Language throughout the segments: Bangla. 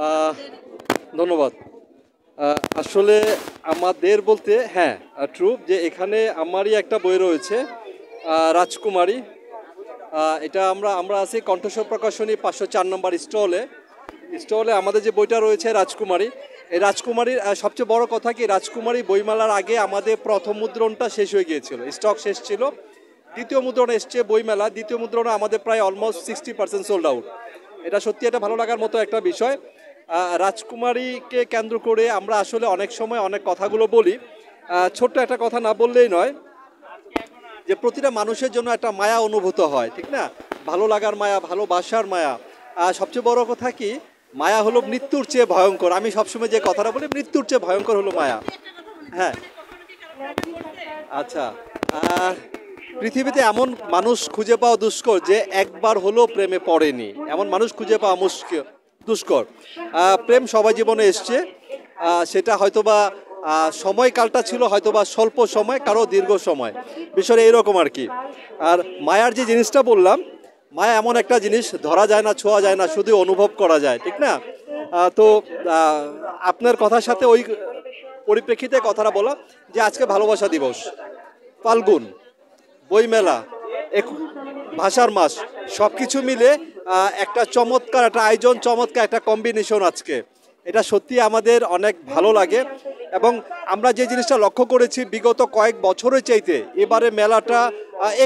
আহ, ধন্যবাদ। আসলে আমাদের বলতে হ্যাঁ, ট্রু যে এখানে আমারই একটা বই রয়েছে, রাজকুমারী। এটা আমরা আমরা আছি কণ্ঠস্বর প্রকাশনী 504 নম্বর স্টলে। স্টলে আমাদের যে বইটা রয়েছে রাজকুমারী, এই রাজকুমারীর সবচেয়ে বড় কথা কি, রাজকুমারী বইমেলার আগে আমাদের প্রথম মুদ্রণটা শেষ হয়ে গিয়েছিল, স্টক শেষ ছিল। দ্বিতীয় মুদ্রণ এসছে বইমেলা, দ্বিতীয় মুদ্রণে আমাদের প্রায় অলমোস্ট 60% সোল্ড আউট। এটা সত্যি একটা ভালো লাগার মতো একটা বিষয়। রাজকুমারীকে কেন্দ্র করে আমরা আসলে অনেক সময় অনেক কথাগুলো বলি। ছোট্ট একটা কথা না বললেই নয়, যে প্রতিটা মানুষের জন্য একটা মায়া অনুভূত হয়, ঠিক না? ভালো লাগার মায়া, ভালোবাসার মায়া। সবচেয়ে বড় কথা কি, মায়া হলো মৃত্যুর চেয়ে ভয়ঙ্কর। আমি সবসময় যে কথাটা বলি, মৃত্যুর চেয়ে ভয়ঙ্কর হলো মায়া। হ্যাঁ, আচ্ছা। আহ, পৃথিবীতে এমন মানুষ খুঁজে পাওয়া দুষ্কর যে একবার হলেও প্রেমে পড়েনি, এমন মানুষ খুঁজে পাওয়া মুশকিল, দুষ্কর। প্রেম সবাই জীবনে এসছে, সেটা হয়তোবা সময়কালটা ছিল হয়তোবা স্বল্প সময়, কারো দীর্ঘ সময়, বিষয়টা এরকম আর কি। আর মায়ার যে জিনিসটা বললাম, মায়া এমন একটা জিনিস, ধরা যায় না, ছোঁয়া যায় না, শুধু অনুভব করা যায়, ঠিক না? তো আপনার কথার সাথে ওই পরিপ্রেক্ষিতে কথাটা বলা, যে আজকে ভালোবাসা দিবস, ফাল্গুন, বইমেলা, এক ভাষার মাস, সব কিছু মিলে একটা চমৎকার একটা আয়োজন, চমৎকার একটা কম্বিনেশন আজকে। এটা সত্যি আমাদের অনেক ভালো লাগে। এবং আমরা যে জিনিসটা লক্ষ্য করেছি বিগত কয়েক বছরের চাইতে এবারে মেলাটা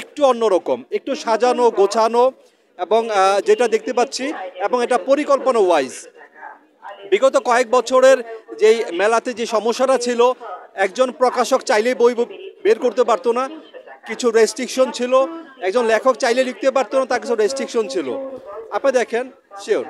একটু অন্যরকম, একটু সাজানো গোছানো, এবং যেটা দেখতে পাচ্ছি, এবং এটা পরিকল্পনা ওয়াইজ। বিগত কয়েক বছরের যেই মেলাতে যে সমস্যাটা ছিল, একজন প্রকাশক চাইলেই বই বের করতে পারতো না, কিছু রেস্ট্রিকশন ছিল। একজন লেখক চাইলে লিখতে পারতো না, তার কিছু রেস্ট্রিকশন ছিল। আপনি দেখেন, শিওর